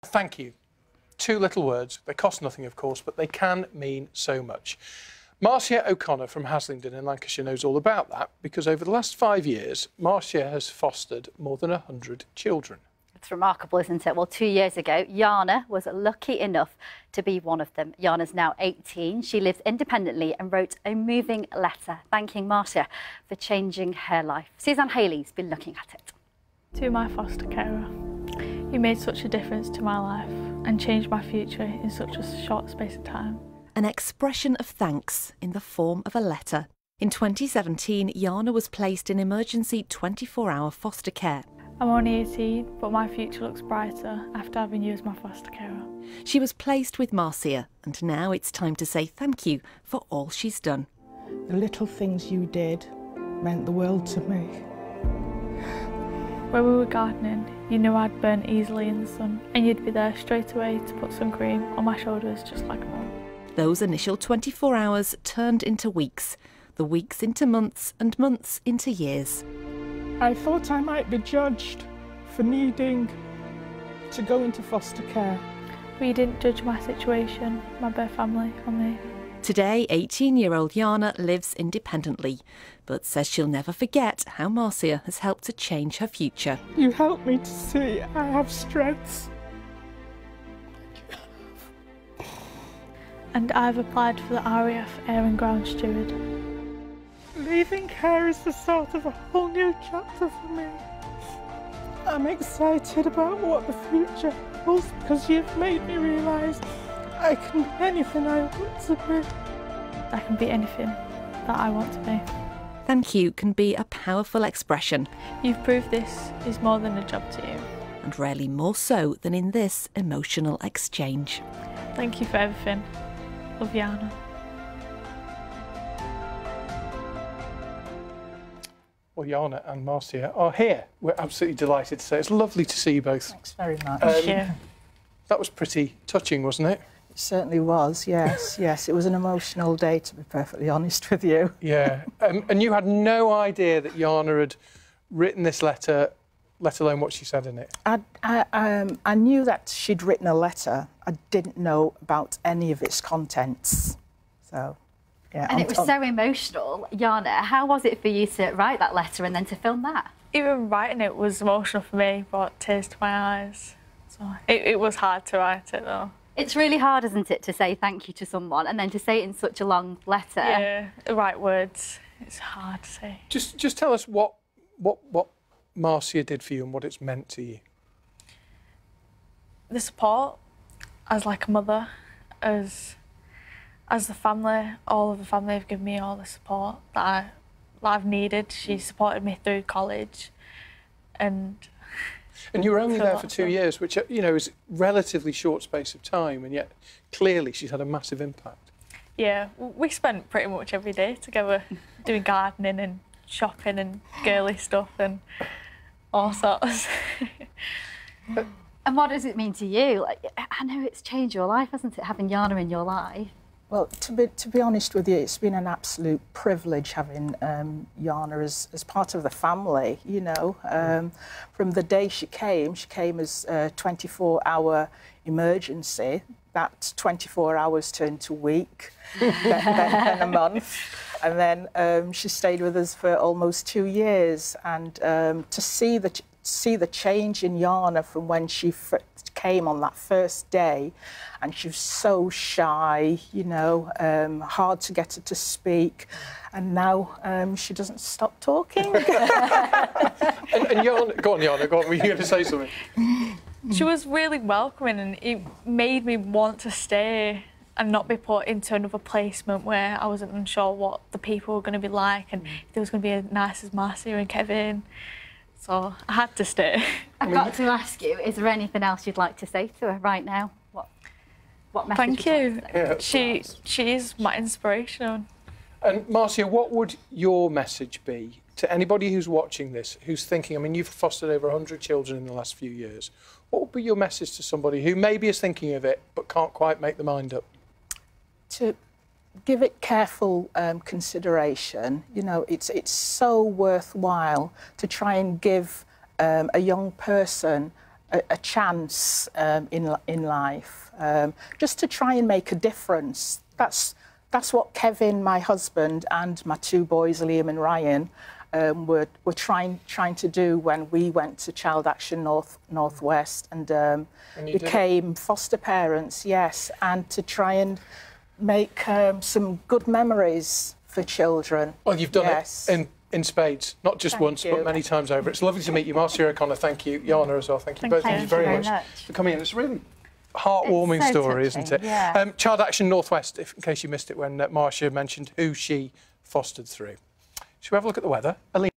Thank you. Two little words. They cost nothing, of course, but they can mean so much. Marcia O'Connor from Haslingden in Lancashire knows all about that because over the last 5 years, Marcia has fostered more than 100 children. It's remarkable, isn't it? Well, 2 years ago, Yana was lucky enough to be one of them. Yana's now 18. She lives independently and wrote a moving letter thanking Marcia for changing her life. Suzanne Haley's been looking at it. To my foster carer, you made such a difference to my life and changed my future in such a short space of time. An expression of thanks in the form of a letter. In 2017, Yana was placed in emergency 24-hour foster care. I'm only 18, but my future looks brighter after having you as my foster carer. She was placed with Marcia, and now it's time to say thank you for all she's done. The little things you did meant the world to me. When we were gardening, you knew I'd burn easily in the sun, and you'd be there straight away to put sun cream on my shoulders just like mum. Those initial 24 hours turned into weeks, the weeks into months and months into years. I thought I might be judged for needing to go into foster care. But you didn't judge my situation, my birth family, or me. Today, 18-year-old Yana lives independently, but says she'll never forget how Marcia has helped to change her future. You helped me to see I have strengths. And I've applied for the RAF Air and Ground Steward. Leaving care is the start of a whole new chapter for me. I'm excited about what the future holds because you've made me realise I can be anything I want to be. I can be anything that I want to be. Thank you can be a powerful expression. You've proved this is more than a job to you. And rarely more so than in this emotional exchange. Thank you for everything. Love, Yana. Well, Yana and Marcia are here. We're absolutely delighted to say it's lovely to see you both. Thanks very much. Thank you. That was pretty touching, wasn't it? It certainly was, yes, yes. It was an emotional day, to be perfectly honest with you. Yeah. And you had no idea that Yana had written this letter, let alone what she said in it? I knew that she'd written a letter. I didn't know about any of its contents. So, yeah. And it was so emotional. Yana, how was it for you to write that letter and then to film that? Even writing it was emotional for me, brought tears to my eyes. So it was hard to write it, though. It's really hard, isn't it, to say thank you to someone and then to say it in such a long letter? Yeah, the right words. It's hard to say. Just tell us what Marcia did for you and what it's meant to you. The support, as like a mother, as the family, all of the family have given me all the support that I've needed. She supported me through college, and you were only there for 2 years, which, you know, is a relatively short space of time, and yet clearly she's had a massive impact. Yeah, we spent pretty much every day together doing gardening and shopping and girly stuff and all sorts. And what does it mean to you? Like, I know it's changed your life, hasn't it, having Yana in your life? Well, to be honest with you, it's been an absolute privilege having Yana as part of the family, you know. From the day she came as a 24-hour emergency. That 24 hours turned to a week, then a month. And then she stayed with us for almost 2 years. And to see the change in Yana from when she came on that first day, and she was so shy, you know, hard to get her to speak, and now she doesn't stop talking. and Yana, go on, were you going to say something? She was really welcoming, and it made me want to stay and not be put into another placement where I wasn't unsure what the people were going to be like and if there was going to be as nice as Marcia and Kevin. So I had to stay. I've got to ask you, is there anything else you'd like to say to her right now? What message? Thank you. Yeah. She is my inspiration. And Marcia, what would your message be to anybody who's watching this, who's thinking, I mean, you've fostered over 100 children in the last few years. What would be your message to somebody who maybe is thinking of it but can't quite make their mind up? To give it careful consideration. You know, it's so worthwhile to try and give a young person a chance in life, just to try and make a difference. That's what Kevin, my husband, and my two boys, Liam and Ryan, were trying to do when we went to Child Action Northwest and became foster parents, yes, and to try and make some good memories for children. Well, you've done it in spades, not just once, but many times over. It's lovely to meet you, Marcia O'Connor. Thank you, Yana as well. Thank you both. Thank you very much for coming in. It's a really heartwarming story, isn't it? Yeah. Child Action Northwest, in case you missed it when Marcia mentioned who she fostered through. Shall we have a look at the weather?